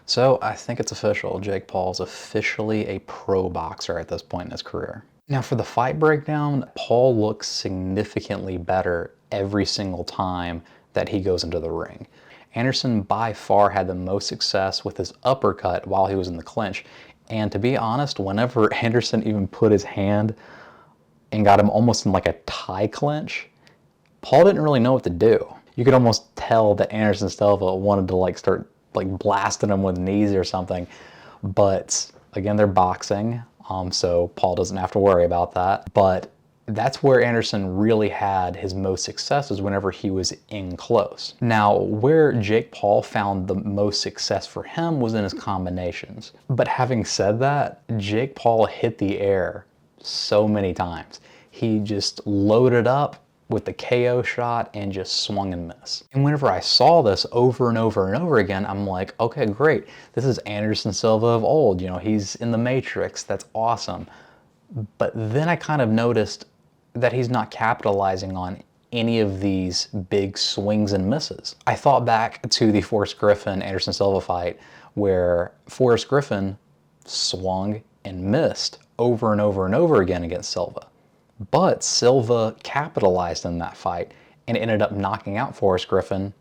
So I think it's official. Jake Paul's officially a pro boxer at this point in his career. Now for the fight breakdown, Paul looks significantly better every single time that he goes into the ring. Anderson by far had the most success with his uppercut while he was in the clinch. And to be honest, whenever Anderson even put his hand and got him almost in like a tie clinch, Paul didn't really know what to do. You could almost tell that Anderson Silva wanted to like start like blasting him with knees or something. But again, they're boxing, so Paul doesn't have to worry about that. But that's where Anderson really had his most success, was whenever he was in close. Now, where Jake Paul found the most success for him was in his combinations. But having said that, Jake Paul hit the air so many times. He just loaded up with the KO shot and just swung and missed. And whenever I saw this over and over and over again, I'm like, okay, great. This is Anderson Silva of old. You know, he's in the Matrix. That's awesome. But then I kind of noticed that he's not capitalizing on any of these big swings and misses. I thought back to the Forrest Griffin-Anderson Silva fight where Forrest Griffin swung and missed over and over and over again against Silva. But Silva capitalized in that fight and ended up knocking out Forrest Griffin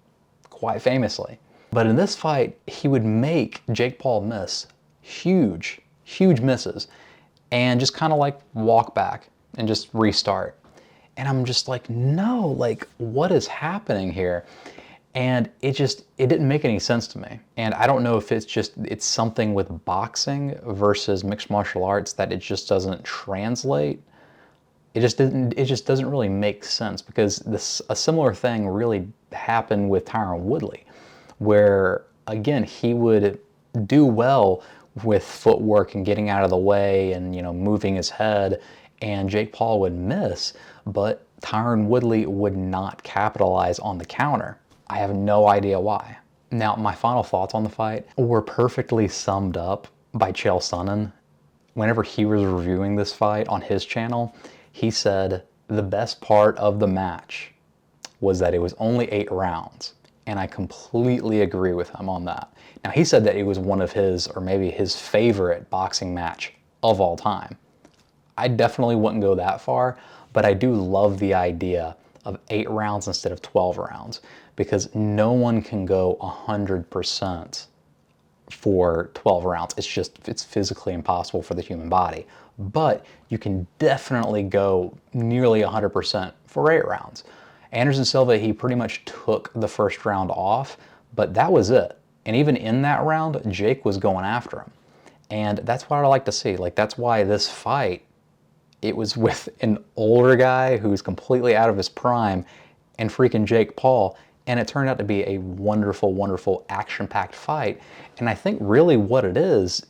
quite famously. But in this fight, he would make Jake Paul miss huge, huge misses and just kind of like walk back and just restart. And I'm just like, no, like what is happening here? And it didn't make any sense to me. And I don't know if it's something with boxing versus mixed martial arts that it just doesn't translate. It just doesn't really make sense, because a similar thing really happened with Tyron Woodley, where again he would do well with footwork and getting out of the way and, you know, moving his head, and Jake Paul would miss, but Tyron Woodley would not capitalize on the counter. I have no idea why. Now, my final thoughts on the fight were perfectly summed up by Chael Sonnen. Whenever he was reviewing this fight on his channel, he said the best part of the match was that it was only 8 rounds. And I completely agree with him on that. Now, he said that it was one of his, or maybe his favorite boxing match of all time. I definitely wouldn't go that far, but I do love the idea of 8 rounds instead of 12 rounds, because no one can go 100% for 12 rounds. It's physically impossible for the human body. But you can definitely go nearly 100% for 8 rounds. Anderson Silva, he pretty much took the first round off, but that was it. And even in that round, Jake was going after him. And that's what I like to see. Like, that's why this fight, it was with an older guy who's completely out of his prime and freaking Jake Paul. And it turned out to be a wonderful, wonderful action-packed fight. And I think really what it is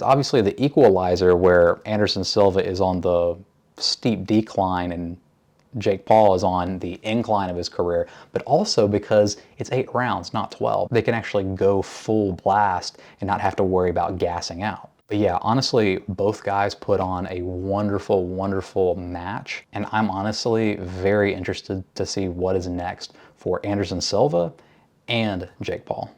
obviously the equalizer, where Anderson Silva is on the steep decline and Jake Paul is on the incline of his career, but also because it's 8 rounds, not 12. They can actually go full blast and not have to worry about gassing out. But yeah, honestly, both guys put on a wonderful, wonderful match, and I'm honestly very interested to see what is next for Anderson Silva and Jake Paul.